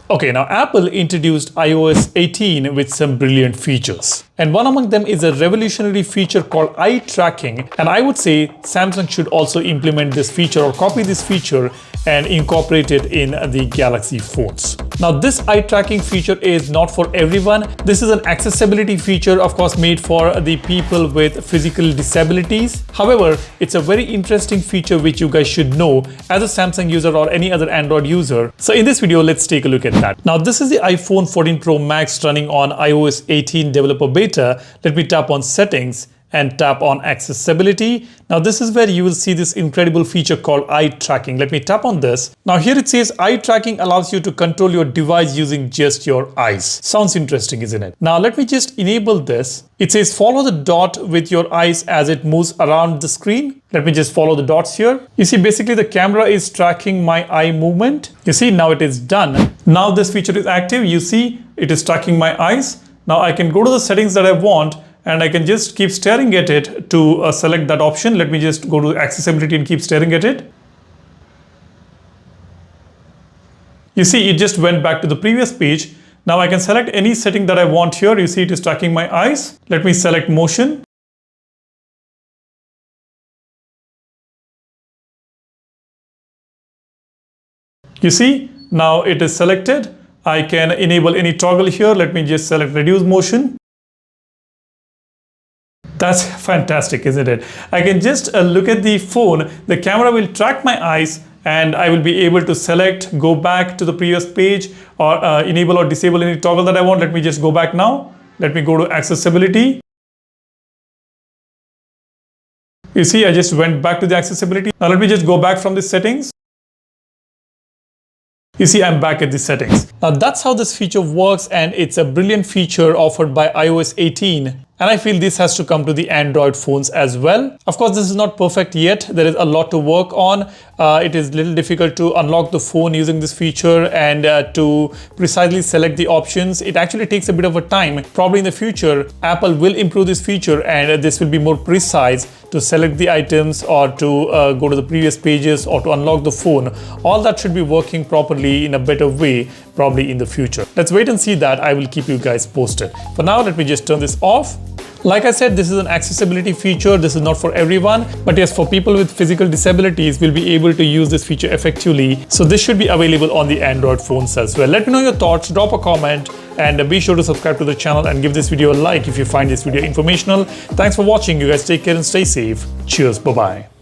Okay, now Apple introduced iOS 18 with some brilliant features. And one among them is a revolutionary feature called eye tracking. And I would say Samsung should also implement this feature or copy this feature and incorporate it in the Galaxy phones. Now, this eye tracking feature is not for everyone. This is an accessibility feature, of course, made for the people with physical disabilities. However, it's a very interesting feature which you guys should know as a Samsung user or any other Android user. So in this video, let's take a look at that. Now, this is the iPhone 14 Pro Max running on iOS 18 developer beta. Let me tap on settings and tap on accessibility. Now this is where you will see this incredible feature called eye tracking. Let me tap on this. Now here it says eye tracking allows you to control your device using just your eyes. Sounds interesting, isn't it? Now let me just enable this. It says follow the dot with your eyes as it moves around the screen. Let me just follow the dots here. You see, basically the camera is tracking my eye movement. You see, now it is done. Now this feature is active. You see, it is tracking my eyes. Now I can go to the settings that I want, and I can just keep staring at it to select that option. Let me just go to accessibility and keep staring at it. You see, it just went back to the previous page. Now I can select any setting that I want here. You see, it is tracking my eyes. Let me select motion. You see, now it is selected. I can enable any toggle here. Let me just select reduce motion. That's fantastic, isn't it? I can just look at the phone, the camera will track my eyes, and I will be able to select, go back to the previous page, or enable or disable any toggle that I want. Let me just go back now. Let me go to accessibility. You see, I just went back to the accessibility. Now let me just go back from the settings. You see, I'm back at the settings. Now that's how this feature works, and it's a brilliant feature offered by iOS 18. And I feel this has to come to the Android phones as well. Of course, this is not perfect yet. There is a lot to work on. It is a little difficult to unlock the phone using this feature and to precisely select the options. It actually takes a bit of a time. Probably in the future, Apple will improve this feature and this will be more precise to select the items or to go to the previous pages or to unlock the phone. All that should be working properly in a better way, probably in the future. Let's wait and see that. I will keep you guys posted. For now, let me just turn this off. Like I said, this is an accessibility feature. This is not for everyone, but yes, for people with physical disabilities, will be able to use this feature effectively. So this should be available on the Android phones as well. Let me know your thoughts, drop a comment, and be sure to subscribe to the channel and give this video a like if you find this video informational. Thanks for watching. You guys take care and stay safe. Cheers. Bye-bye.